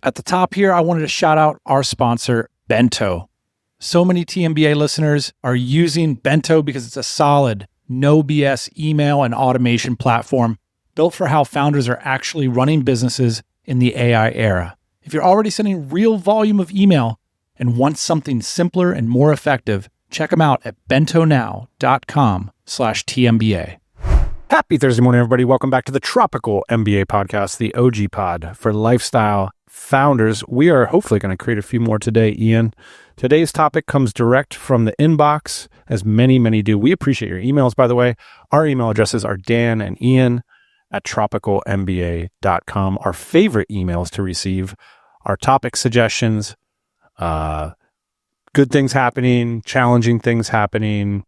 At the top here, I wanted to shout out our sponsor, Bento. So many TMBA listeners are using Bento because it's a solid, no BS email and automation platform built for how founders are actually running businesses in the AI era. If you're already sending real volume of email and want something simpler and more effective, check them out at bentonow.com/TMBA. Happy Thursday morning, everybody. Welcome back to the Tropical MBA podcast, the OG pod for lifestyle founders. We are hopefully going to create a few more today, Ian. Today's topic comes direct from the inbox, as many do. We appreciate your emails, by the way. Our email addresses are Dan and Ian at tropicalmba.com. Our favorite emails to receive are topic suggestions, good things happening, challenging things happening.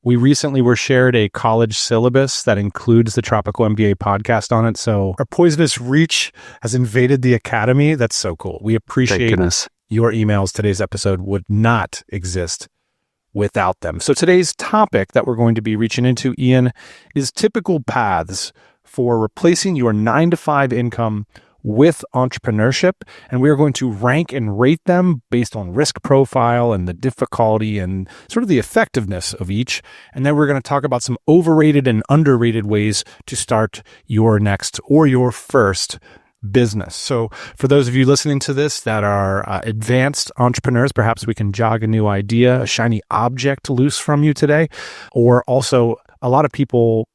We recently were shared a college syllabus that includes the Tropical MBA podcast on it. So our poisonous reach has invaded the academy. That's so cool. We appreciate your emails. Today's episode would not exist without them. So today's topic that we're going to be reaching into, Ian, is typical paths for replacing your 9-to-5 income with entrepreneurship. And we are going to rank and rate them based on risk profile and the difficulty and sort of the effectiveness of each. And then we're going to talk about some overrated and underrated ways to start your next or your first business. So for those of you listening to this that are advanced entrepreneurs, perhaps we can jog a new idea, a shiny object loose from you today. Or also a lot of people,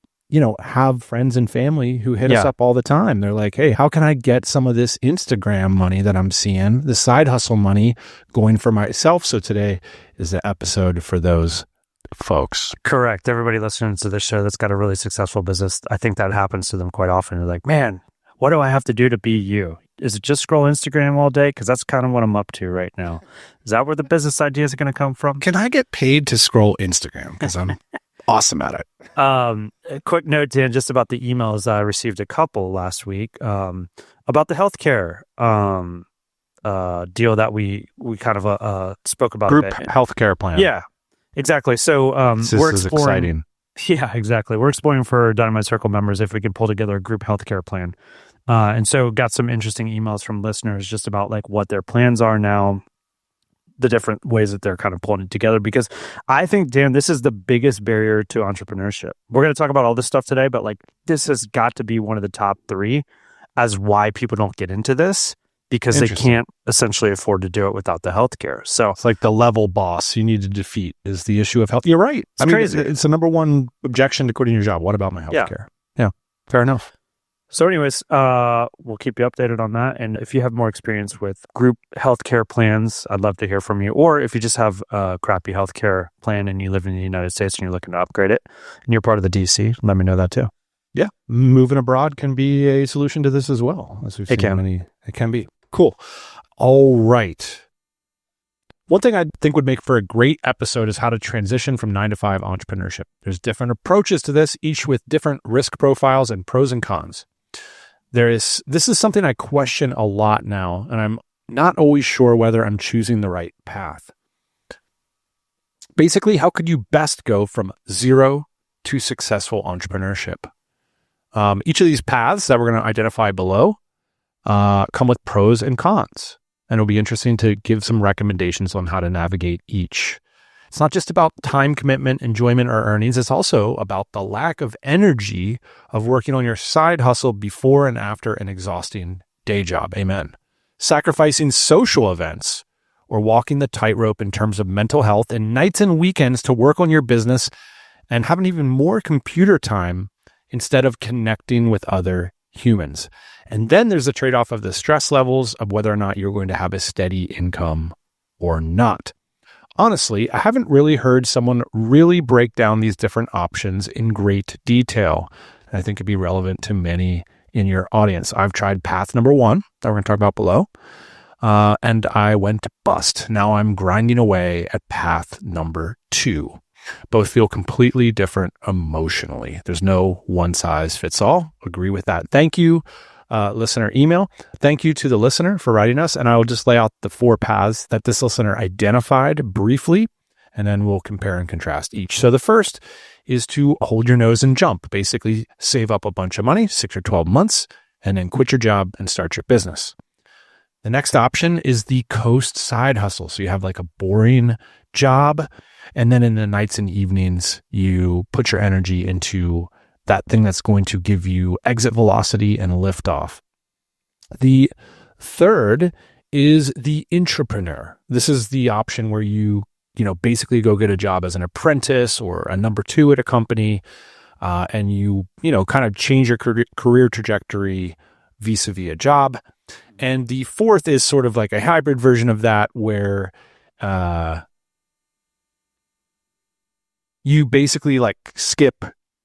have friends and family who hit us up all the time. They're like, hey, how can I get some of this Instagram money that I'm seeing, the side hustle money going for myself? So today is the episode for those folks. Correct. Everybody listening to this show that's got a really successful business, I think that happens to them quite often. They're like, man, what do I have to do to be you? Is it just scroll Instagram all day? Because that's kind of what I'm up to right now. Is that where the business ideas are going to come from? Can I get paid to scroll Instagram? Because I'm awesome at it. A quick note, Dan, just about the emails. I received a couple last week about the healthcare deal that we kind of spoke about. Group healthcare plan. Yeah, exactly. So this we're is exploring. exciting. Yeah, exactly. We're exploring for Dynamite Circle members if we can pull together a group healthcare plan. And so got some interesting emails from listeners just about like what their plans are now, the different ways that they're kind of pulling it together. Because I think, Dan, this is the biggest barrier to entrepreneurship. We're going to talk about all this stuff today, but like this has got to be one of the top 3 as why people don't get into this, because they can't essentially afford to do it without the healthcare. So it's like the level boss you need to defeat is the issue of health. You're right. It's crazy. It's the number one objection to quitting your job. What about my healthcare? Yeah, fair enough. So anyways, we'll keep you updated on that. And if you have more experience with group healthcare plans, I'd love to hear from you. Or if you just have a crappy healthcare plan and you live in the United States and you're looking to upgrade it and you're part of the DC, let me know that too. Yeah. Moving abroad can be a solution to this as well. As we've seen it can be. Cool. All right. One thing I think would make for a great episode is how to transition from 9-to-5 entrepreneurship. There's different approaches to this, each with different risk profiles and pros and cons. This is something I question a lot now, and I'm not always sure whether I'm choosing the right path. Basically, how could you best go from zero to successful entrepreneurship? Each of these paths that we're going to identify below come with pros and cons, and it'll be interesting to give some recommendations on how to navigate each. It's not just about time commitment, enjoyment, or earnings. It's also about the lack of energy of working on your side hustle before and after an exhausting day job. Amen. Sacrificing social events or walking the tightrope in terms of mental health and nights and weekends to work on your business and having even more computer time instead of connecting with other humans. And then there's the trade-off of the stress levels of whether or not you're going to have a steady income or not. Honestly, I haven't really heard someone really break down these different options in great detail. I think it'd be relevant to many in your audience. I've tried path number 1 that we're going to talk about below, and I went bust. Now I'm grinding away at path number 2. Both feel completely different emotionally. There's no one size fits all. Agree with that. Thank you, listener email. Thank you to the listener for writing us. And I will just lay out the 4 paths that this listener identified briefly, and then we'll compare and contrast each. So the first is to hold your nose and jump. Basically, save up a bunch of money, 6 or 12 months, and then quit your job and start your business. The next option is the coast side hustle. So you have like a boring job, and then in the nights and evenings, you put your energy into that thing that's going to give you exit velocity and liftoff. The third is the intrapreneur. This is the option where you basically go get a job as an apprentice or a number two at a company, and you kind of change your career trajectory vis-a-vis a job. And the fourth is sort of like a hybrid version of that, where you basically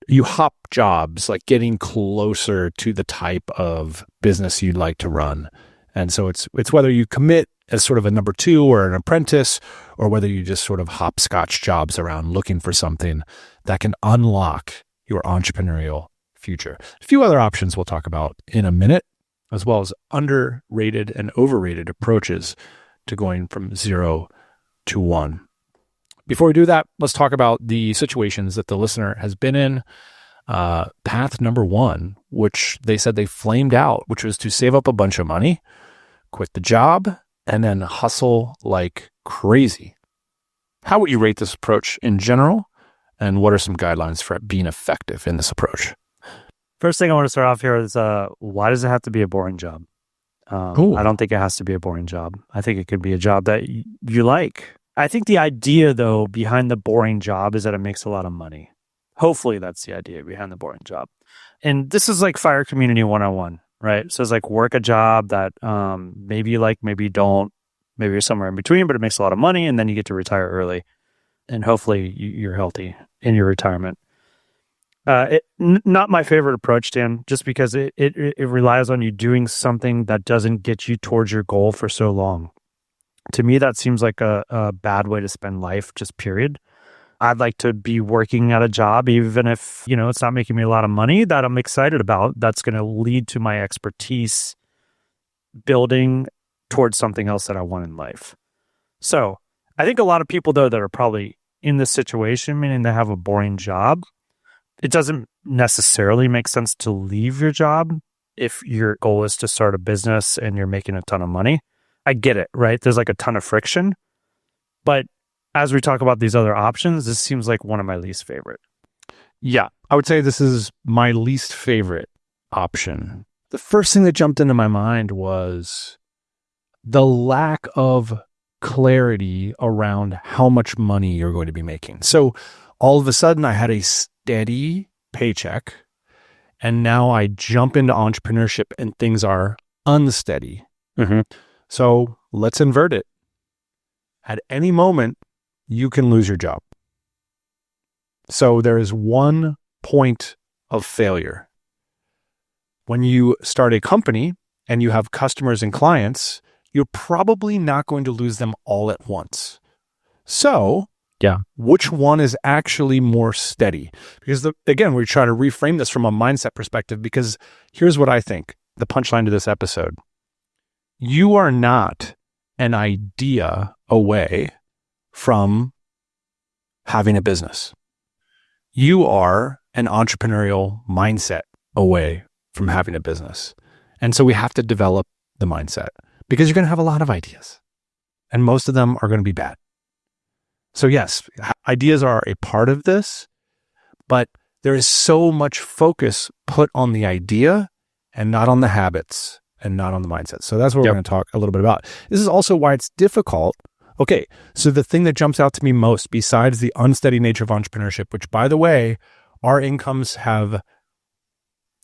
you hop jobs, like getting closer to the type of business you'd like to run. And so it's whether you commit as sort of a number two or an apprentice, or whether you just sort of hopscotch jobs around looking for something that can unlock your entrepreneurial future. A few other options we'll talk about in a minute, as well as underrated and overrated approaches to going from 0 to 1. Before we do that, let's talk about the situations that the listener has been in. Path number 1, which they said they flamed out, which was to save up a bunch of money, quit the job, and then hustle like crazy. How would you rate this approach in general? And what are some guidelines for being effective in this approach? First thing I want to start off here is why does it have to be a boring job? I don't think it has to be a boring job. I think it could be a job that you like. I think the idea, though, behind the boring job is that it makes a lot of money. Hopefully that's the idea behind the boring job. And this is like Fire Community 101, right? So it's like work a job that maybe you like, maybe you don't, maybe you're somewhere in between, but it makes a lot of money, and then you get to retire early. And hopefully you're healthy in your retirement. Not my favorite approach, Dan, just because it relies on you doing something that doesn't get you towards your goal for so long. To me, that seems like a bad way to spend life, just period. I'd like to be working at a job, even if, it's not making me a lot of money, that I'm excited about. That's going to lead to my expertise building towards something else that I want in life. So I think a lot of people, though, that are probably in this situation, meaning they have a boring job, it doesn't necessarily make sense to leave your job if your goal is to start a business and you're making a ton of money. I get it, right? There's like a ton of friction. But as we talk about these other options, this seems like one of my least favorite. Yeah, I would say this is my least favorite option. The first thing that jumped into my mind was the lack of clarity around how much money you're going to be making. So all of a sudden I had a steady paycheck, and now I jump into entrepreneurship and things are unsteady. Mm-hmm. So let's invert it. At any moment, you can lose your job. So there is one point of failure. When you start a company and you have customers and clients, you're probably not going to lose them all at once. So, which one is actually more steady? Because again, we're trying to reframe this from a mindset perspective, because here's what I think, the punchline to this episode. You are not an idea away from having a business. You are an entrepreneurial mindset away from having a business. And so we have to develop the mindset, because you're going to have a lot of ideas, and most of them are going to be bad. So yes, ideas are a part of this, but there is so much focus put on the idea and not on the habits and not on the mindset. So that's what we're going to talk a little bit about. This is also why it's difficult. Okay, so the thing that jumps out to me most, besides the unsteady nature of entrepreneurship, which, by the way, our incomes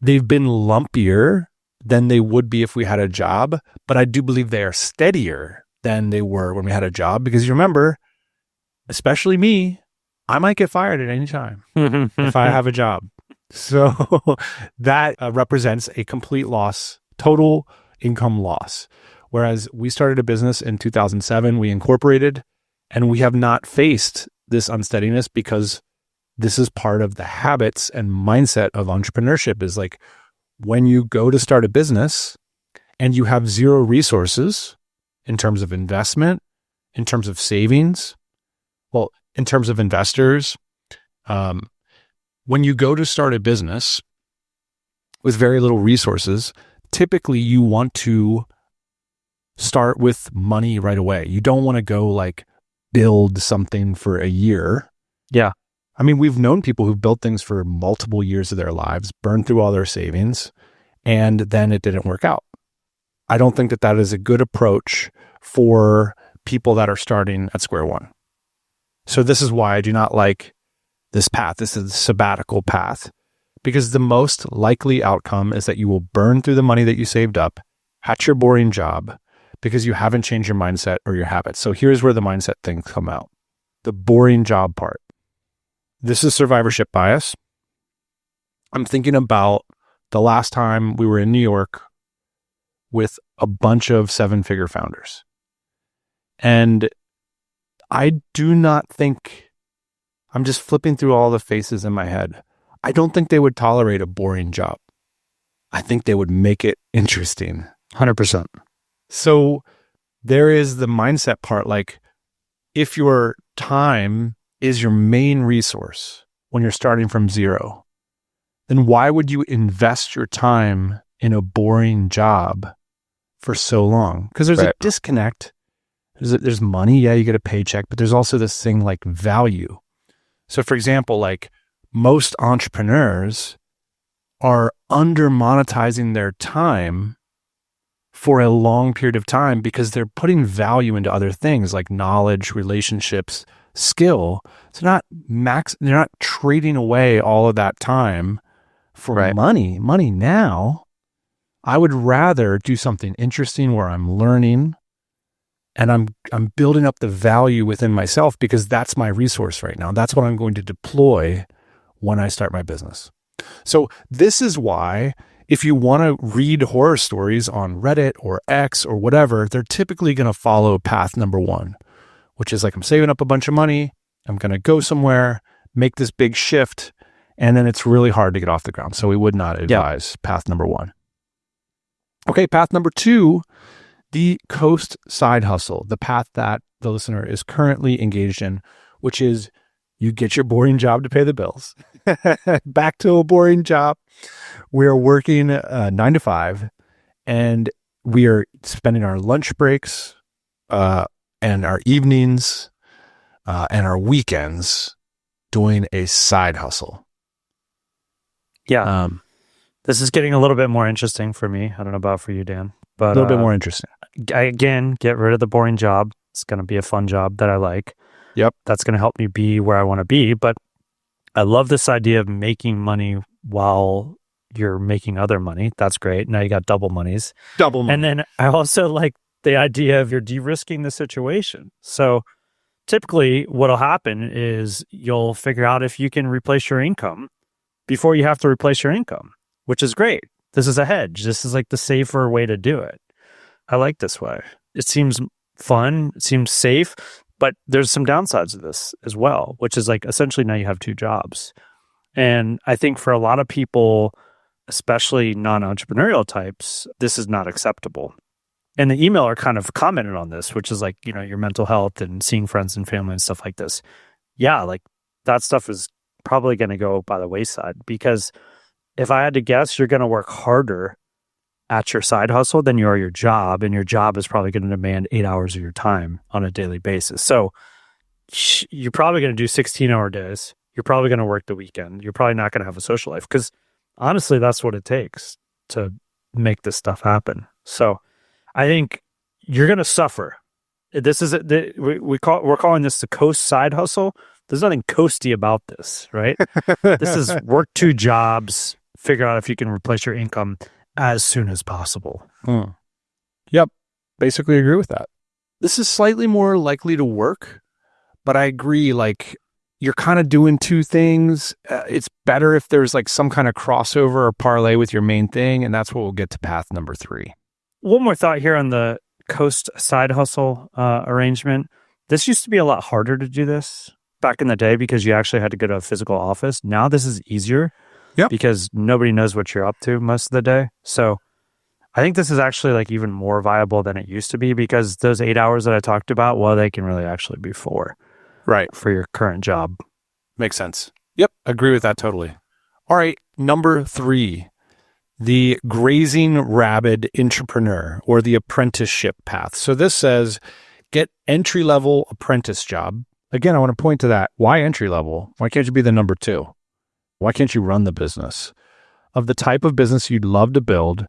they've been lumpier than they would be if we had a job, but I do believe they are steadier than they were when we had a job, because you remember, especially me, I might get fired at any time if I have a job. So that represents a complete loss, total income loss. Whereas we started a business in 2007, we incorporated, and we have not faced this unsteadiness, because this is part of the habits and mindset of entrepreneurship. Is like, when you go to start a business and you have zero resources in terms of investment, in terms of savings, well, in terms of investors, when you go to start a business with very little resources, typically you want to start with money right away. You don't want to go like build something for a year. Yeah. I mean, we've known people who've built things for multiple years of their lives, burned through all their savings, and then it didn't work out. I don't think that is a good approach for people that are starting at square one. So this is why I do not like this path. This is the sabbatical path, because the most likely outcome is that you will burn through the money that you saved up at your boring job because you haven't changed your mindset or your habits. So here's where the mindset things come out. The boring job part. This is survivorship bias. I'm thinking about the last time we were in New York with a bunch of 7-figure founders. And I do not think, I'm just flipping through all the faces in my head. I don't think they would tolerate a boring job. I think they would make it interesting. 100%. So there is the mindset part, like if your time is your main resource when you're starting from zero, then why would you invest your time in a boring job for so long? Because there's a disconnect. There's money. Yeah, you get a paycheck, but there's also this thing like value. So for example, like most entrepreneurs are under monetizing their time for a long period of time because they're putting value into other things like knowledge, relationships, skill. So they're not trading away all of that time for money now. I would rather do something interesting where I'm learning and I'm building up the value within myself because that's my resource right now. That's what I'm going to deploy when I start my business. So this is why if you want to read horror stories on Reddit or X or whatever, they're typically going to follow path number 1, which is like, I'm saving up a bunch of money. I'm going to go somewhere, make this big shift, and then it's really hard to get off the ground. So we would not advise path number 1. Okay, path number 2, the coast side hustle, the path that the listener is currently engaged in, which is you get your boring job to pay the bills. Back to a boring job. We're working 9 to 5, and we are spending our lunch breaks and our evenings and our weekends doing a side hustle. Yeah. This is getting a little bit more interesting for me. I don't know about for you, Dan. But a little bit more interesting. Again, get rid of the boring job. It's going to be a fun job that I like. Yep. That's going to help me be where I want to be. But I love this idea of making money while you're making other money. That's great. Now you got double monies. Double money. And then I also like the idea of you're de-risking the situation. So typically what'll happen is you'll figure out if you can replace your income before you have to replace your income, which is great. This is a hedge. This is like the safer way to do it. I like this way. It seems fun. It seems safe, but there's some downsides of this as well, which is like essentially now you have 2 jobs. And I think for a lot of people, especially non-entrepreneurial types, this is not acceptable. And the emailer kind of commented on this, which is like, you know, your mental health and seeing friends and family and stuff like this. Yeah, like that stuff is probably going to go by the wayside, because if I had to guess, you're going to work harder at your side hustle than you are your job, and your job is probably going to demand 8 hours of your time on a daily basis. So you're probably going to do 16-hour days. You're probably going to work the weekend. You're probably not going to have a social life, because honestly, that's what it takes to make this stuff happen. So I think you're going to suffer. This is we're calling this the coast side hustle. There's nothing coasty about this, right? This is work 2 jobs, figure out if you can replace your income as soon as possible. Yep. Basically agree with that. This is slightly more likely to work, but I agree, like you're kind of doing 2 things. It's better if there's like some kind of crossover or parlay with your main thing, and that's what we'll get to path number 3. One more thought here on the coast side hustle arrangement. This used to be a lot harder to do this back in the day because you actually had to go to a physical office. Now this is easier because nobody knows what you're up to most of the day. So I think this is actually like even more viable than it used to be, because those 8 hours that I talked about, well, they can really actually be 4. Right. For your current job. Makes sense. Yep. Agree with that totally. All right. Number 3. the grazing rabid entrepreneur or the apprenticeship path. So this says get entry-level apprentice job. Again, I want to point to that. Why entry-level? Why can't you be the number 2? Why can't you run the business? Of the type of business you'd love to build,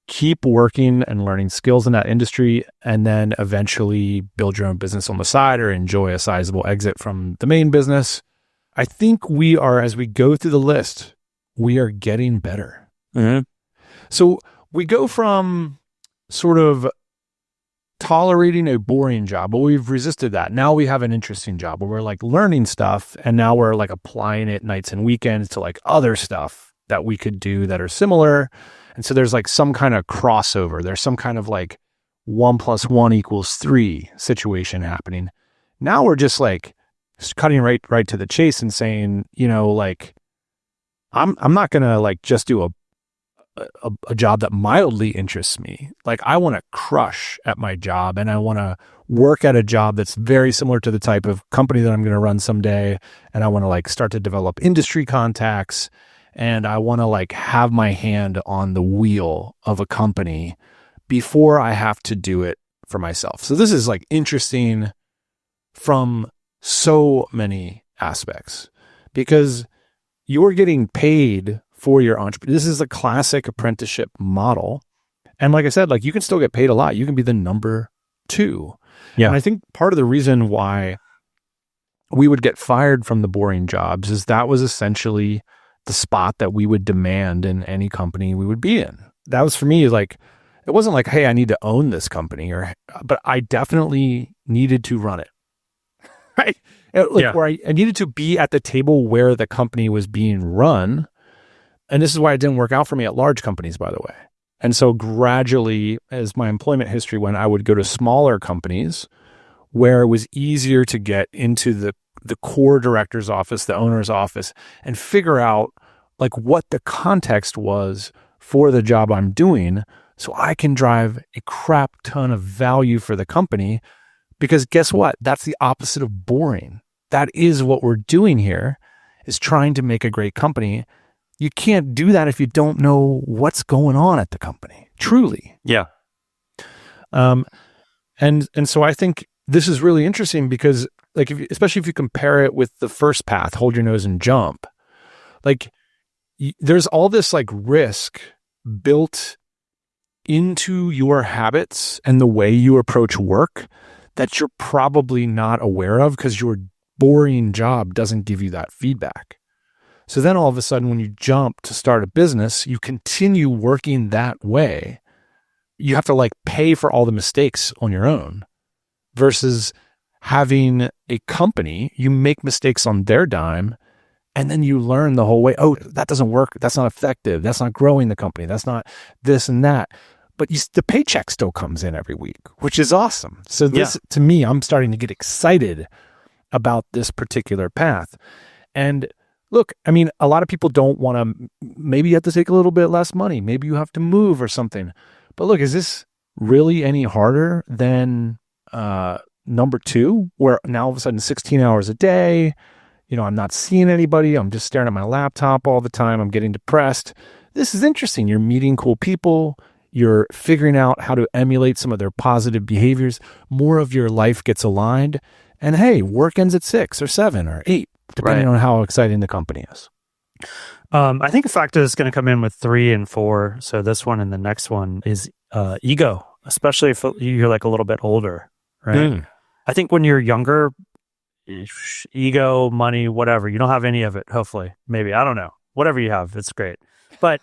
keep working and learning skills in that industry, and then eventually build your own business on the side or enjoy a sizable exit from the main business. I think we are, as we go through the list, we are getting better. Mm-hmm. So we go from sort of tolerating a boring job, but we've resisted that. Now we have an interesting job where we're like learning stuff, and now we're like applying it nights and weekends to like other stuff that we could do that are similar. And so there's like some kind of crossover. There's some kind of like 1 + 1 = 3 situation happening. Now we're just like cutting right to the chase and saying, you know, like I'm not gonna like just do a job that mildly interests me. Like I want to crush at my job, and I want to work at a job that's very similar to the type of company that I'm going to run someday. And I want to like start to develop industry contacts, and I want to like have my hand on the wheel of a company before I have to do it for myself. So this is like interesting from so many aspects because you're getting paid for your entrepreneur. This is a classic apprenticeship model. And like I said, like you can still get paid a lot. You can be the number 2. Yeah. And I think part of the reason why we would get fired from the boring jobs is that was essentially the spot that we would demand in any company we would be in. That was for me, like, it wasn't like, hey, I need to own this company, but I definitely needed to run it. Right? Where I needed to be at the table where the company was being run. And this is why it didn't work out for me at large companies, by the way. And so gradually, as my employment history went, I would go to smaller companies where it was easier to get into the core director's office, the owner's office, and figure out like what the context was for the job I'm doing so I can drive a crap ton of value for the company. Because guess what? That's the opposite of boring. That is what we're doing here, is trying to make a great company. You can't do that if you don't know what's going on at the company, truly. Yeah. And so I think this is really interesting because like, especially if you compare it with the first path, hold your nose and jump, like there's all this like risk built into your habits and the way you approach work that you're probably not aware of because your boring job doesn't give you that feedback. So then all of a sudden, when you jump to start a business, you continue working that way. You have to like pay for all the mistakes on your own versus having a company, you make mistakes on their dime and then you learn the whole way. Oh, that doesn't work. That's not effective. That's not growing the company. That's not this and that. But the paycheck still comes in every week, which is awesome. So this, to me, I'm starting to get excited about this particular path. And look, I mean, a lot of people don't want to, maybe you have to take a little bit less money. Maybe you have to move or something. But look, is this really any harder than number 2, where now all of a sudden 16 hours a day, you know, I'm not seeing anybody. I'm just staring at my laptop all the time. I'm getting depressed. This is interesting. You're meeting cool people. You're figuring out how to emulate some of their positive behaviors. More of your life gets aligned. And hey, work ends at 6 or 7 or 8, depending on how exciting the company is. I think a factor that's going to come in with 3 and 4, so this one and the next one, is ego, especially if you're like a little bit older, right? I think when you're younger, ego, money, whatever, you don't have any of it, hopefully. Maybe, I don't know. Whatever you have, it's great. But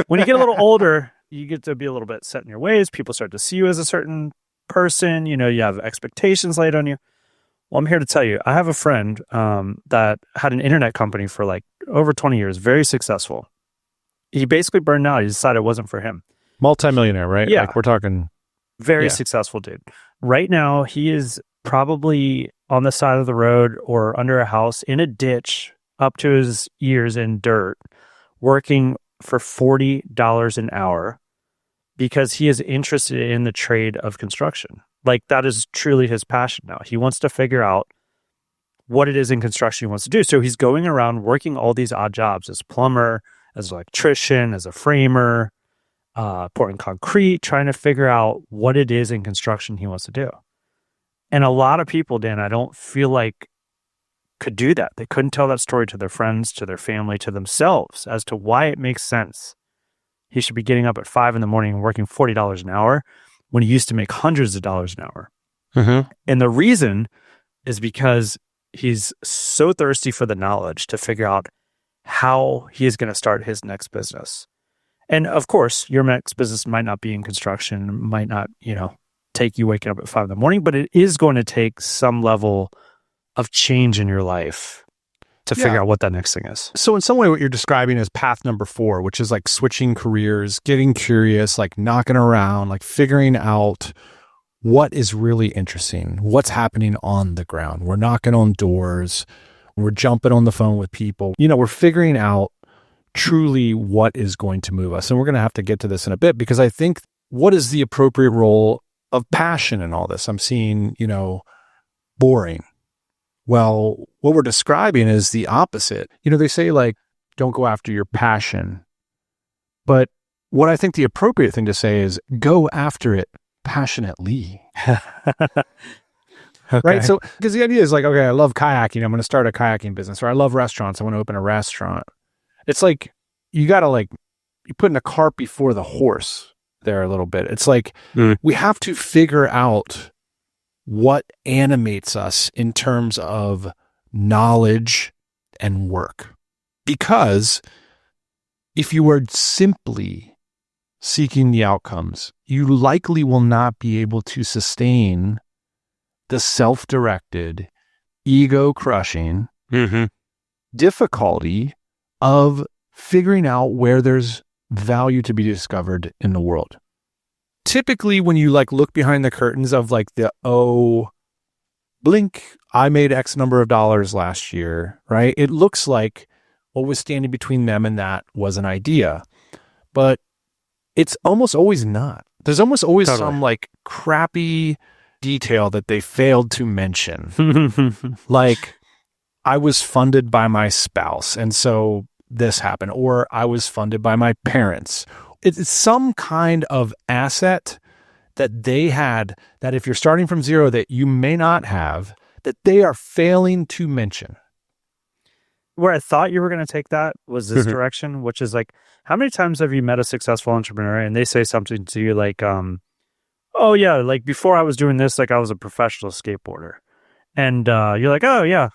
when you get a little older, you get to be a little bit set in your ways. People start to see you as a certain person. You know, you have expectations laid on you. Well, I'm here to tell you, I have a friend that had an internet company for like over 20 years, very successful. He basically burned out. He decided it wasn't for him. Multi-millionaire, right? Yeah. Like we're talking. Very successful dude. Right now, he is probably on the side of the road or under a house in a ditch up to his ears in dirt, working for $40 an hour because he is interested in the trade of construction. Like that is truly his passion now. He wants to figure out what it is in construction he wants to do. So he's going around working all these odd jobs as plumber, as an electrician, as a framer, pouring concrete, trying to figure out what it is in construction he wants to do. And a lot of people, Dan, I don't feel like could do that. They couldn't tell that story to their friends, to their family, to themselves as to why it makes sense. He should be getting up at 5 a.m. and working $40 an hour when he used to make hundreds of dollars an hour. And the reason is because he's so thirsty for the knowledge to figure out how he is going to start his next business. And of course, your next business might not be in construction, might not, take you waking up at 5 a.m, but it is going to take some level of change in your life to figure out what that next thing is. So in some way, what you're describing is path number 4, which is like switching careers, getting curious, like knocking around, like figuring out what is really interesting, what's happening on the ground. We're knocking on doors, we're jumping on the phone with people. We're figuring out truly what is going to move us. And we're going to have to get to this in a bit, because I think what is the appropriate role of passion in all this? I'm seeing, boring. Well, what we're describing is the opposite. They say like, don't go after your passion. But what I think the appropriate thing to say is go after it passionately. Okay. Right? So, because the idea is like, okay, I love kayaking. I'm going to start a kayaking business. Or I love restaurants. I want to open a restaurant. It's like, you got to you're putting a cart before the horse there a little bit. It's like, we have to figure out what animates us in terms of knowledge and work. Because if you are simply seeking the outcomes, you likely will not be able to sustain the self-directed, ego-crushing difficulty of figuring out where there's value to be discovered in the world. Typically, when you look behind the curtains of blink, I made X number of dollars last year, right? It looks like what was standing between them and that was an idea, but it's almost always not. There's almost always some crappy detail that they failed to mention. Like, I was funded by my spouse, and so this happened, or I was funded by my parents. It's some kind of asset that they had that if you're starting from zero that you may not have, that they are failing to mention. Where I thought you were going to take that was this direction, which is like, how many times have you met a successful entrepreneur and they say something to you like, oh yeah, like before I was doing this, like I was a professional skateboarder. And you're like, oh yeah,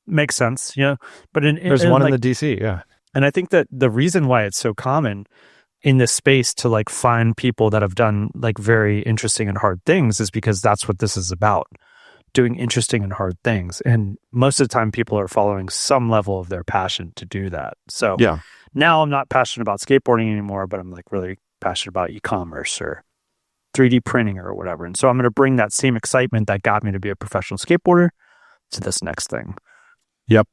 makes sense. But there's one in the DC. Yeah. And I think that the reason why it's so common in this space to find people that have done very interesting and hard things is because that's what this is about. Doing interesting and hard things. And most of the time people are following some level of their passion to do that. So now I'm not passionate about skateboarding anymore, but I'm really passionate about e-commerce or 3D printing or whatever. And so I'm going to bring that same excitement that got me to be a professional skateboarder to this next thing. Yep.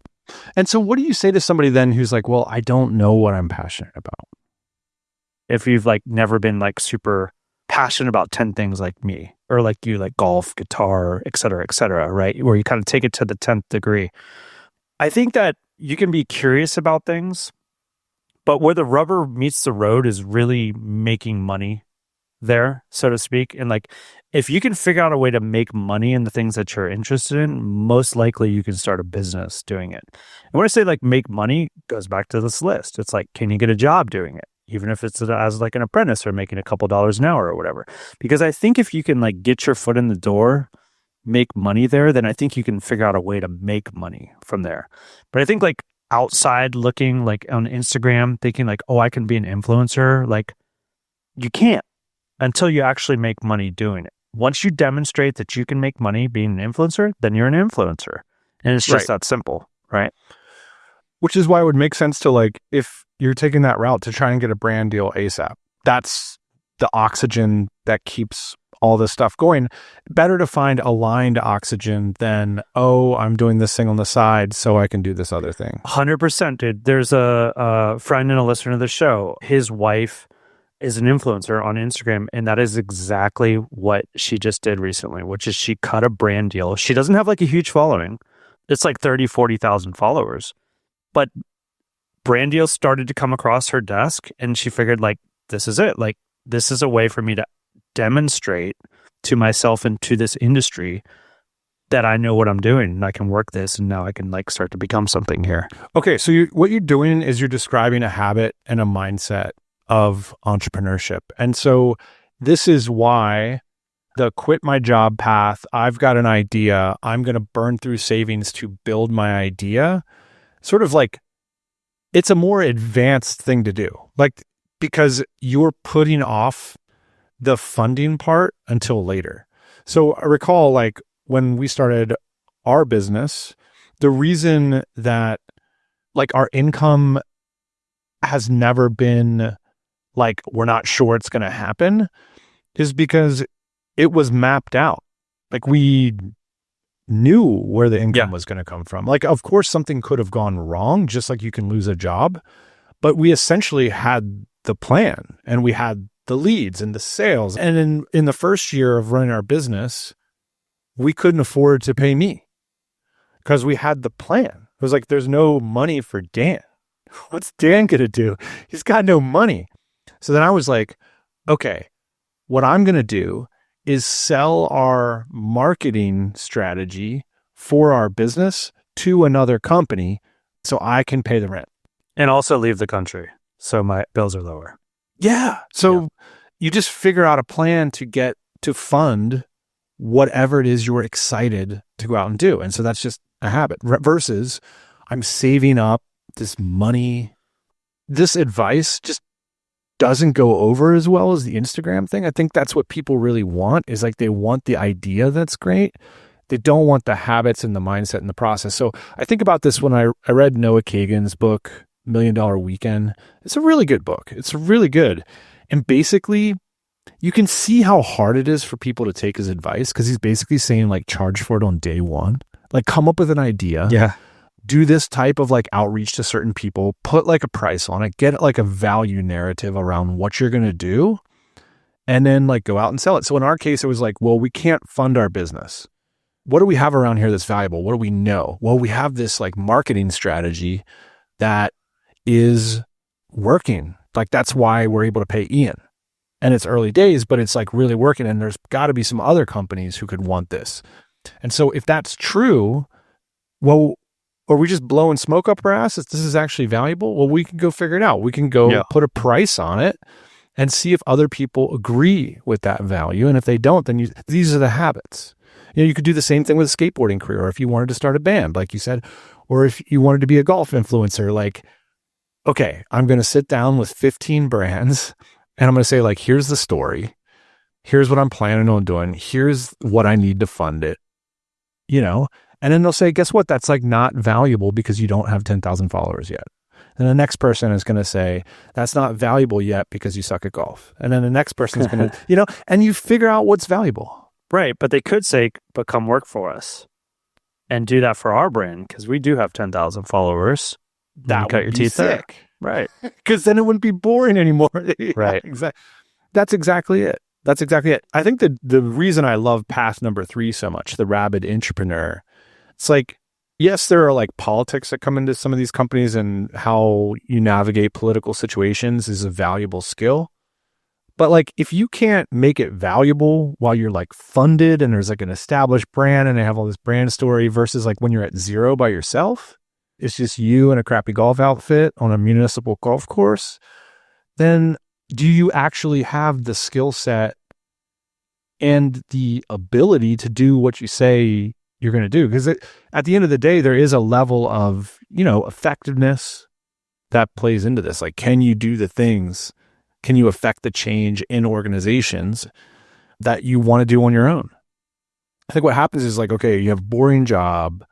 And so what do you say to somebody then who's like, well, I don't know what I'm passionate about? If you've never been super passionate about 10 things like me, or you golf, guitar, et cetera, right? Where you kind of take it to the 10th degree. I think that you can be curious about things, but where the rubber meets the road is really making money there, so to speak. And if you can figure out a way to make money in the things that you're interested in, most likely you can start a business doing it. And when I say make money, it goes back to this list. It's can you get a job doing it? Even if it's as an apprentice or making a couple dollars an hour or whatever. Because I think if you can get your foot in the door, make money there, then I think you can figure out a way to make money from there. But I think outside looking on Instagram, thinking oh, I can be an influencer, you can't until you actually make money doing it. Once you demonstrate that you can make money being an influencer, then you're an influencer. And it's just that simple, right? Which is why it would make sense to if you're taking that route to try and get a brand deal ASAP. That's the oxygen that keeps all this stuff going. Better to find aligned oxygen than, oh, I'm doing this thing on the side so I can do this other thing. 100%, dude. There's a friend and a listener to the show. His wife is an influencer on Instagram, and that is exactly what she just did recently, which is she cut a brand deal. She doesn't have a huge following. It's 30,000, 40,000 followers. But brand deals started to come across her desk, and she figured, like, this is it. Like, this is a way for me to demonstrate to myself and to this industry that I know what I'm doing and I can work this, and now I can like start to become something here. Okay, so what you're doing is you're describing a habit and a mindset of entrepreneurship. And so this is why the quit my job path, I've got an idea, I'm going to burn through savings to build my idea, sort of like it's a more advanced thing to do. Like, because you're putting off the funding part until later. So I recall, like, when we started our business, the reason that like our income has never been like, we're not sure it's going to happen, is because it was mapped out. Like, we knew where the income was going to come from. Like, of course, something could have gone wrong, just like you can lose a job, but we essentially had the plan and we had the leads and the sales. And in the first year of running our business, we couldn't afford to pay me because we had the plan. It was like, there's no money for Dan. What's Dan going to do? He's got no money. So then I was like, okay, what I'm going to do is sell our marketing strategy for our business to another company so I can pay the rent. And also leave the country so my bills are lower. Yeah. So you just figure out a plan to get to fund whatever it is you're excited to go out and do. And so that's just a habit versus I'm saving up this money. This advice just doesn't go over as well as the Instagram thing. I think that's what people really want, is like they want the idea that's great. They don't want the habits and the mindset and the process. So I think about this when I read Noah Kagan's book, $1 Million Weekend. It's a really good book. It's really good. And basically, you can see how hard it is for people to take his advice, because he's basically saying, like, charge for it on day one. Like, come up with an idea. Yeah. Do this type of like outreach to certain people, put like a price on it, get like a value narrative around what you're going to do, and then like go out and sell it. So in our case, it was like, well, we can't fund our business. What do we have around here that's valuable? What do we know? Well, we have this like marketing strategy that is working. Like, that's why we're able to pay Ian. And it's early days, but it's like really working. And there's got to be some other companies who could want this. And so if that's true, well, are we just blowing smoke up our ass if this is actually valuable? Well, we can go figure it out. We can go put a price on it and see if other people agree with that value. And if they don't, then these are the habits. You know, you could do the same thing with a skateboarding career, or if you wanted to start a band, like you said, or if you wanted to be a golf influencer, like, okay, I'm going to sit down with 15 brands and I'm going to say, like, here's the story. Here's what I'm planning on doing. Here's what I need to fund it, you know? And then they'll say, guess what? That's like not valuable because you don't have 10,000 followers yet. And the next person is going to say, that's not valuable yet because you suck at golf. And then the next person is going to, you know, and you figure out what's valuable. Right. But they could say, but come work for us and do that for our brand, because we do have 10,000 followers. That cut your teeth sick. There. Right. Because then it wouldn't be boring anymore. Right. Exactly. That's exactly it. That's exactly it. I think that the reason I love path number 3 so much, the rabid entrepreneur, it's like, yes, there are like politics that come into some of these companies, and how you navigate political situations is a valuable skill. But like, if you can't make it valuable while you're like funded and there's like an established brand and they have all this brand story, versus like when you're at zero by yourself, it's just you in a crappy golf outfit on a municipal golf course, then do you actually have the skill set and the ability to do what you say you're going to do? Because at the end of the day, there is a level of, you know, effectiveness that plays into this. Like, can you do the things? Can you affect the change in organizations that you want to do on your own? I think what happens is like, okay, you have a boring job,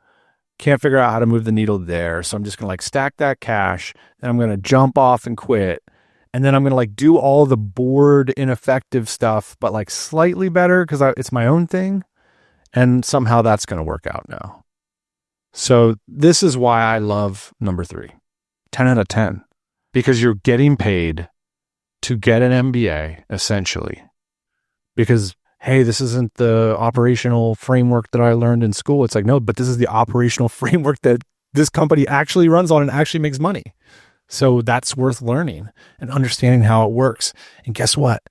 can't figure out how to move the needle there. So I'm just going to like stack that cash and I'm going to jump off and quit. And then I'm going to like do all the bored, ineffective stuff, but like slightly better because it's my own thing. And somehow that's going to work out now. So this is why I love number 3, 10 out of 10, because you're getting paid to get an MBA essentially, because, hey, this isn't the operational framework that I learned in school. It's like, no, but this is the operational framework that this company actually runs on and actually makes money. So that's worth learning and understanding how it works. And guess what?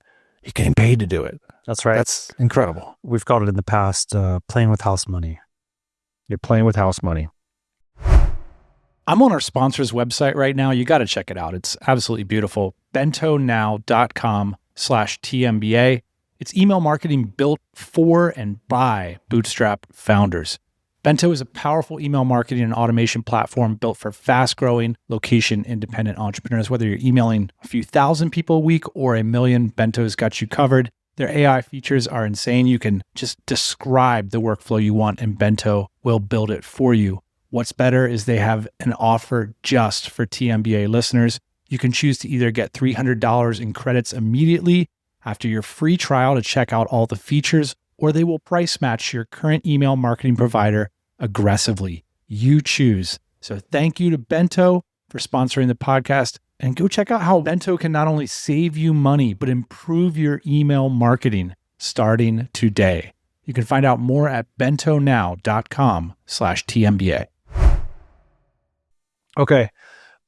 You're getting paid to do it. That's right. That's incredible. We've called it in the past playing with house money. You're playing with house money. I'm on our sponsor's website right now. You got to check it out. It's absolutely beautiful. bentonow.com/TMBA. It's email marketing built for and by bootstrap founders. Bento is a powerful email marketing and automation platform built for fast-growing, location-independent entrepreneurs. Whether you're emailing a few thousand people a week or a million, Bento's got you covered. Their AI features are insane. You can just describe the workflow you want, and Bento will build it for you. What's better is they have an offer just for TMBA listeners. You can choose to either get $300 in credits immediately after your free trial to check out all the features, or they will price match your current email marketing provider aggressively. You choose. So thank you to Bento for sponsoring the podcast, and go check out how Bento can not only save you money, but improve your email marketing starting today. You can find out more at bentonow.com/TMBA. Okay,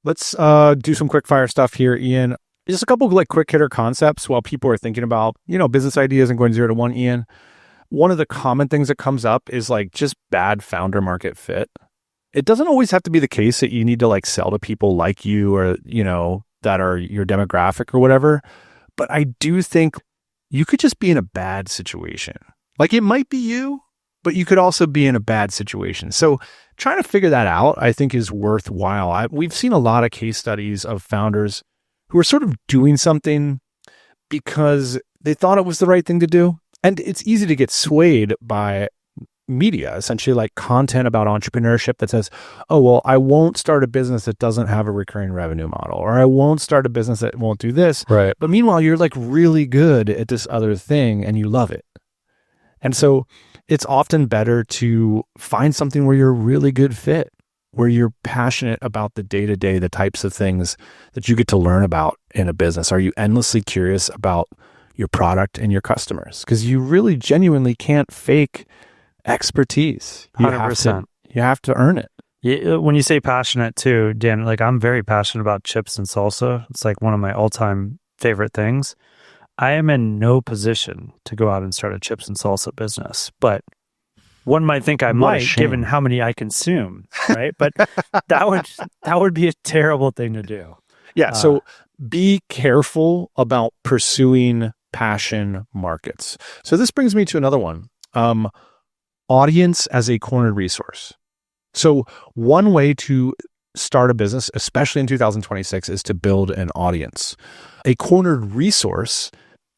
let's do some quick fire stuff here, Ian. Just a couple of quick hitter concepts while people are thinking about, business ideas and going 0 to 1, Ian. One of the common things that comes up is just bad founder market fit. It doesn't always have to be the case that you need to sell to people like you or, that are your demographic or whatever. But I do think you could just be in a bad situation. It might be you, but you could also be in a bad situation. So trying to figure that out, I think, is worthwhile. We've seen a lot of case studies of founders who are sort of doing something because they thought it was the right thing to do. And it's easy to get swayed by media, essentially content about entrepreneurship that says, oh, well, I won't start a business that doesn't have a recurring revenue model, or I won't start a business that won't do this. Right. But meanwhile, you're really good at this other thing and you love it. And so it's often better to find something where you're a really good fit, where you're passionate about the day-to-day, the types of things that you get to learn about in a business. Are you endlessly curious about your product and your customers? Because you really genuinely can't fake expertise. 100%. You have to earn it. Yeah, when you say passionate too, Dan, I'm very passionate about chips and salsa. It's one of my all-time favorite things. I am in no position to go out and start a chips and salsa business, but one might think I might, given how many I consume, right? But that would be a terrible thing to do. Yeah. So be careful about pursuing passion markets. So this brings me to another one. Audience as a cornered resource. So one way to start a business, especially in 2026, is to build an audience. A cornered resource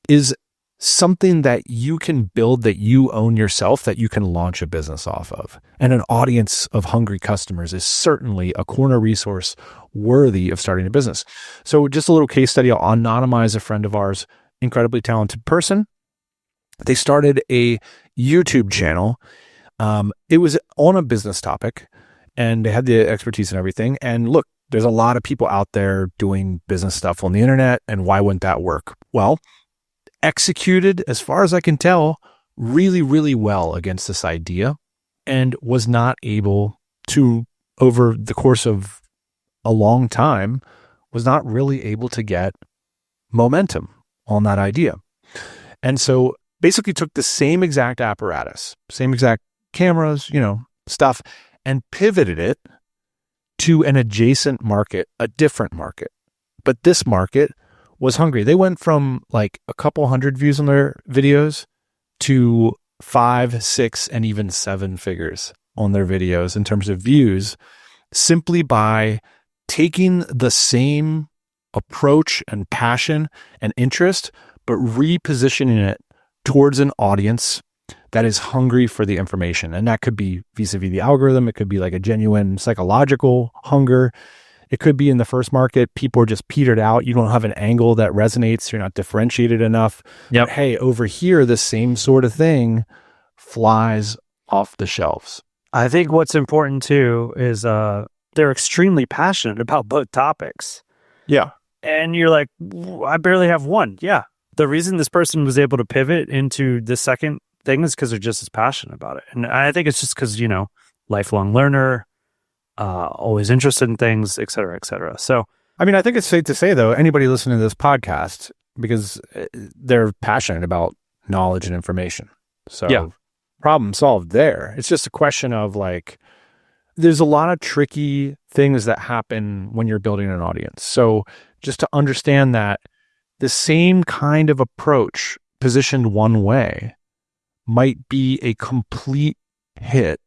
is something that you can build, that you own yourself, that you can launch a business off of. And an audience of hungry customers is certainly a corner resource worthy of starting a business. So just a little case study. I'll anonymize a friend of ours, incredibly talented person. They started a YouTube channel. It was on a business topic, and they had the expertise and everything. And look, there's a lot of people out there doing business stuff on the internet, and why wouldn't that work? Well, executed, as far as I can tell, really, really well against this idea, and was not able to, over the course of a long time, was not really able to get momentum on that idea. And so basically took the same exact apparatus, same exact cameras, stuff, and pivoted it to an adjacent market, a different market. But this market was hungry. They went from a couple hundred views on their videos to 5, 6, and even 7 figures on their videos in terms of views, simply by taking the same approach and passion and interest, but repositioning it towards an audience that is hungry for the information. And that could be vis-a-vis the algorithm. It could be a genuine psychological hunger. It could be in the first market, people are just petered out. You don't have an angle that resonates. You're not differentiated enough. Yep. But hey, over here, the same sort of thing flies off the shelves. I think what's important too is they're extremely passionate about both topics. Yeah. And you're like, I barely have one. Yeah. The reason this person was able to pivot into the second thing is because they're just as passionate about it. And I think it's just because, lifelong learner, always interested in things, et cetera, et cetera. So I mean, I think it's safe to say, though, anybody listening to this podcast, because they're passionate about knowledge and information. So problem solved there. It's just a question of like, there's a lot of tricky things that happen when you're building an audience. So just to understand that the same kind of approach positioned one way might be a complete hit.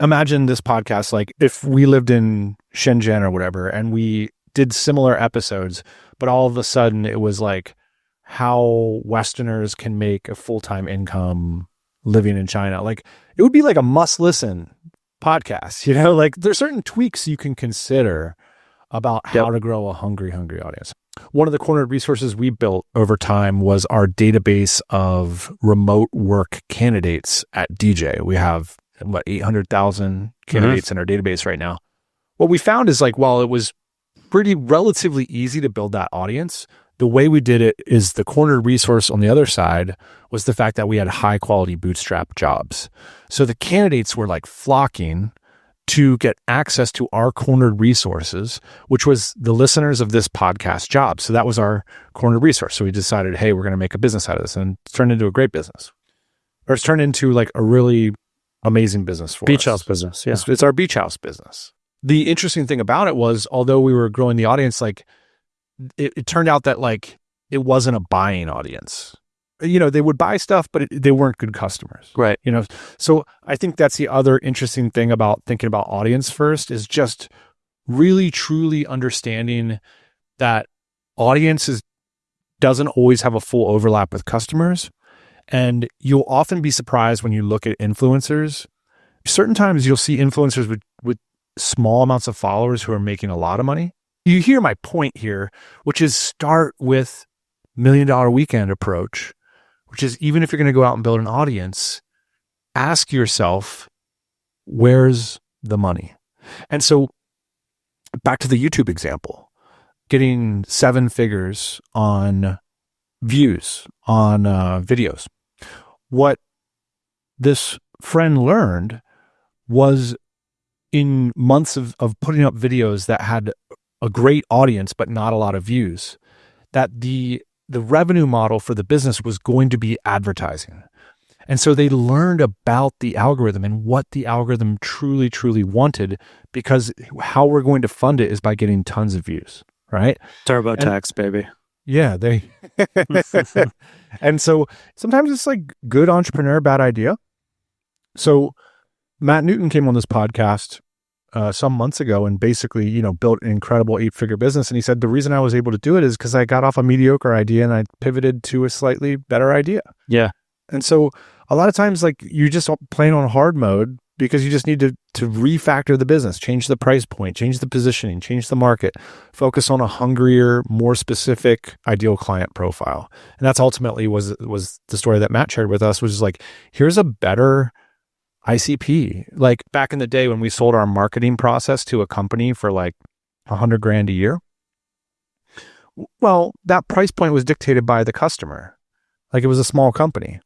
Imagine this podcast, like if we lived in Shenzhen or whatever, and we did similar episodes, but all of a sudden it was like how Westerners can make a full-time income living in China. Like it would be like a must listen podcast, you know, like there's certain tweaks you can consider about how to grow a hungry audience. One of the cornered resources we built over time was our database of remote work candidates at DJ. We have 800,000 candidates in our database right now. What we found is like, while it was pretty relatively easy to build that audience, the way we did it is the cornered resource on the other side was the fact that we had high quality bootstrap jobs. So the candidates were like flocking to get access to our cornered resources, which was the listeners of this podcast job. So that was our cornered resource. So we decided, hey, we're going to make a business out of this, and it's turned into a great business. Or it's turned into like a really amazing business for us. Beach house business. Yeah. It's our beach house business. The interesting thing about it was, although we were growing the audience, like it turned out that like it wasn't a buying audience. You know, they would buy stuff, but they weren't good customers. Right. You know, so I think that's the other interesting thing about thinking about audience first, is just really truly understanding that audiences doesn't always have a full overlap with customers. And you'll often be surprised when you look at influencers. Certain times you'll see influencers with small amounts of followers who are making a lot of money. You hear my point here, which is start with $1 Million Weekend approach, which is, even if you're going to go out and build an audience, ask yourself, where's the money? And so back to the YouTube example, getting 7 figures on views on videos. What this friend learned was, in months of putting up videos that had a great audience but not a lot of views, that the revenue model for the business was going to be advertising. And so they learned about the algorithm and what the algorithm truly, truly wanted, because how we're going to fund it is by getting tons of views, right? TurboTax, baby. Yeah, and so sometimes it's like good entrepreneur, bad idea. So Matt Newton came on this podcast some months ago and basically, you know, built an incredible 8-figure business. And he said, the reason I was able to do it is because I got off a mediocre idea and I pivoted to a slightly better idea. Yeah. And so a lot of times, like, you just playing on hard mode because you just need to refactor the business, change the price point, change the positioning, change the market, focus on a hungrier, more specific ideal client profile. And that's ultimately was the story that Matt shared with us, which is like, here's a better ICP. Like back in the day when we sold our marketing process to a company for like $100,000 a year. Well, that price point was dictated by the customer. Like, it was a small company.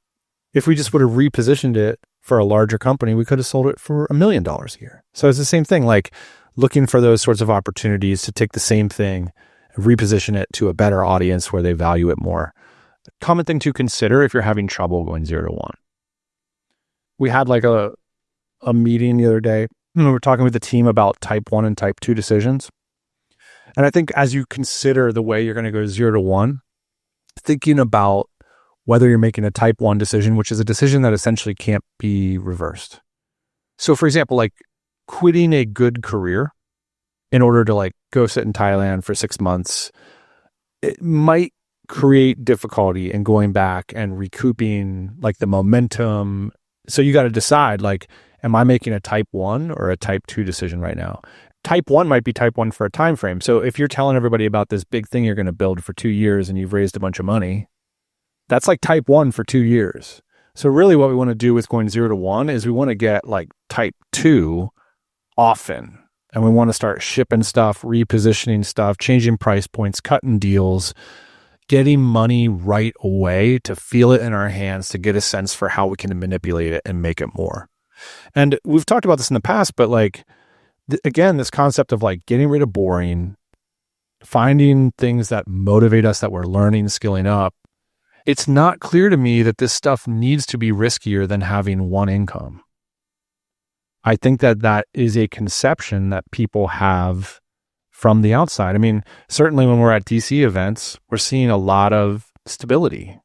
If we just would have repositioned it for a larger company, we could have sold it for $1 million a year. So it's the same thing, like looking for those sorts of opportunities to take the same thing and reposition it to a better audience where they value it more. Common thing to consider if you're having trouble going 0 to 1. We had like a meeting the other day. We were talking with the team about type 1 and type 2 decisions. And I think as you consider the way you're going to go 0 to 1, thinking about whether you're making a type 1 decision, which is a decision that essentially can't be reversed. So for example, like quitting a good career in order to like go sit in Thailand for 6 months, it might create difficulty in going back and recouping like the momentum. So you got to decide, like, am I making a type 1 or a type 2 decision right now? Type 1 might be type 1 for a time frame. So if you're telling everybody about this big thing you're going to build for 2 years and you've raised a bunch of money, that's like type 1 for 2 years. So really what we want to do with going 0 to 1 is we want to get like type 2 often. And we want to start shipping stuff, repositioning stuff, changing price points, cutting deals, getting money right away to feel it in our hands, to get a sense for how we can manipulate it and make it more. And we've talked about this in the past, but like, again, this concept of like getting rid of boring, finding things that motivate us, that we're learning, skilling up. It's not clear to me that this stuff needs to be riskier than having one income. I think that that is a conception that people have from the outside. I mean, certainly when we're at DC events, we're seeing a lot of stability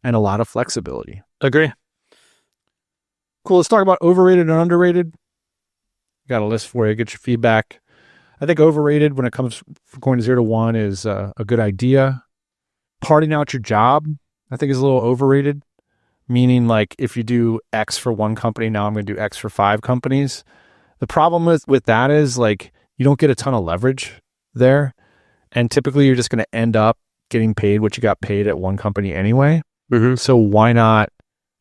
and a lot of flexibility. Agree. Cool. Let's talk about overrated and underrated. Got a list for you. Get your feedback. I think overrated when it comes from going to 0 to 1 is a good idea. Parting out your job, I think, is a little overrated. Meaning, like, if you do X for one company, now I'm going to do X for 5 companies. The problem with that is, like, you don't get a ton of leverage there. And typically you're just going to end up getting paid what you got paid at one company anyway. Mm-hmm. So why not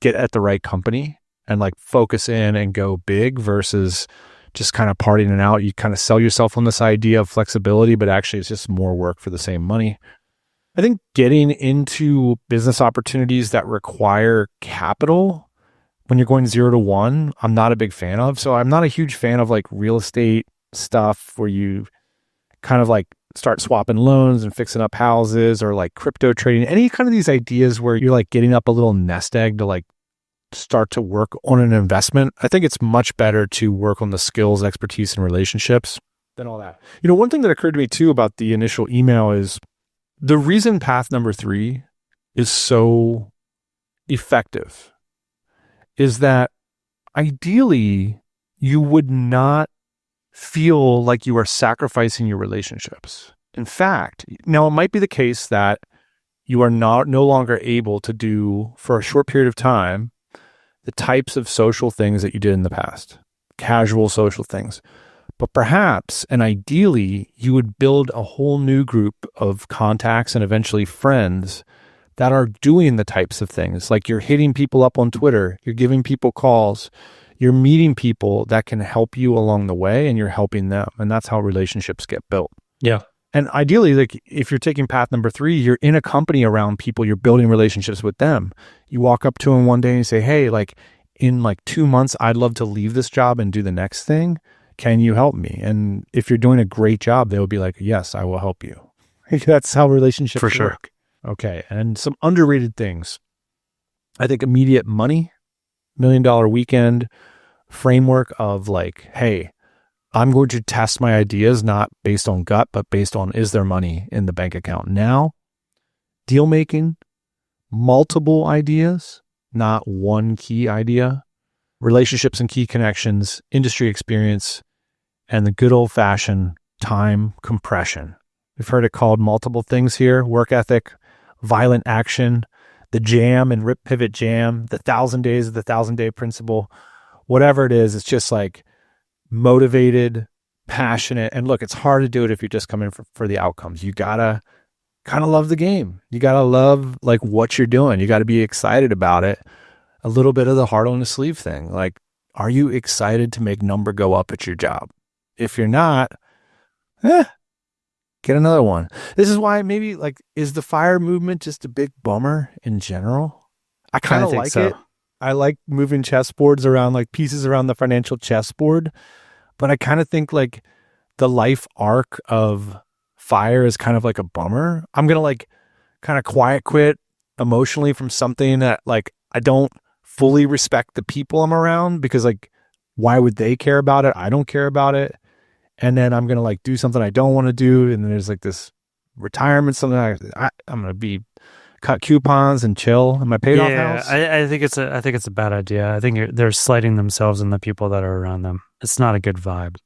get at the right company and like focus in and go big versus just kind of partying it out? You kind of sell yourself on this idea of flexibility, but actually it's just more work for the same money. I think getting into business opportunities that require capital when you're going 0 to 1, I'm not a big fan of. So I'm not a huge fan of like real estate stuff where you kind of like start swapping loans and fixing up houses, or like crypto trading, any kind of these ideas where you're like getting up a little nest egg to like start to work on an investment. I think it's much better to work on the skills, expertise, and relationships than all that. You know, one thing that occurred to me too about the initial email is the reason path number 3 is so effective is that ideally you would not feel like you are sacrificing your relationships. In fact, now it might be the case that you are no longer able to do for a short period of time the types of social things that you did in the past, casual social things. But perhaps, and ideally, you would build a whole new group of contacts and eventually friends that are doing the types of things. Like you're hitting people up on Twitter, you're giving people calls, you're meeting people that can help you along the way, and you're helping them. And that's how relationships get built. Yeah. And ideally, like if you're taking path number 3, you're in a company around people, you're building relationships with them. You walk up to them one day and you say, hey, like in like 2 months, I'd love to leave this job and do the next thing. Can you help me? And if you're doing a great job, they will be like, yes, I will help you. That's how relationships For sure. work. Okay. And some underrated things. I think immediate money, $1 million weekend framework of like, hey, I'm going to test my ideas, not based on gut, but based on, is there money in the bank account now? Deal making, multiple ideas, not one key idea, relationships and key connections, industry experience, and the good old fashioned time compression. We've heard it called multiple things here: work ethic, violent action, the jam and rip pivot jam, the 1,000 days of the 1,000-day principle, whatever it is. It's just like motivated, passionate. And look, it's hard to do it if you're just coming for the outcomes. You gotta kind of love the game. You gotta love like what you're doing. You gotta be excited about it. A little bit of the heart on the sleeve thing. Like, are you excited to make number go up at your job? If you're not, get another one. This is why maybe like, is the FIRE movement just a big bummer in general? I kind of like it. I like moving chessboards around, like pieces around the financial chessboard. But I kind of think like the life arc of FIRE is kind of like a bummer. I'm going to like kind of quiet quit emotionally from something that like I don't fully respect the people I'm around, because like, why would they care about it? I don't care about it. And then I'm going to like do something I don't want to do. And then there's like this retirement, something I'm going to be cut coupons and chill in my paid off house. I think it's a bad idea. I think they're slighting themselves and the people that are around them. It's not a good vibe,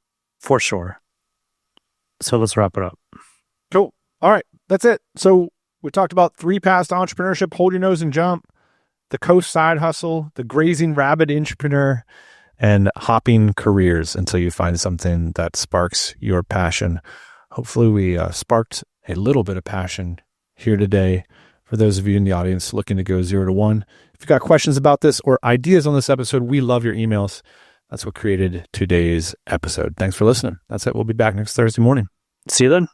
for sure. So let's wrap it up. Cool. All right. That's it. So we talked about 3 paths to entrepreneurship: hold your nose and jump, the coast side hustle, the grazing rabbit entrepreneur, and hopping careers until you find something that sparks your passion. Hopefully we sparked a little bit of passion here today for those of you in the audience looking to go 0 to 1. If you've got questions about this or ideas on this episode, we love your emails. That's what created today's episode. Thanks for listening. That's it. We'll be back next Thursday morning. See you then.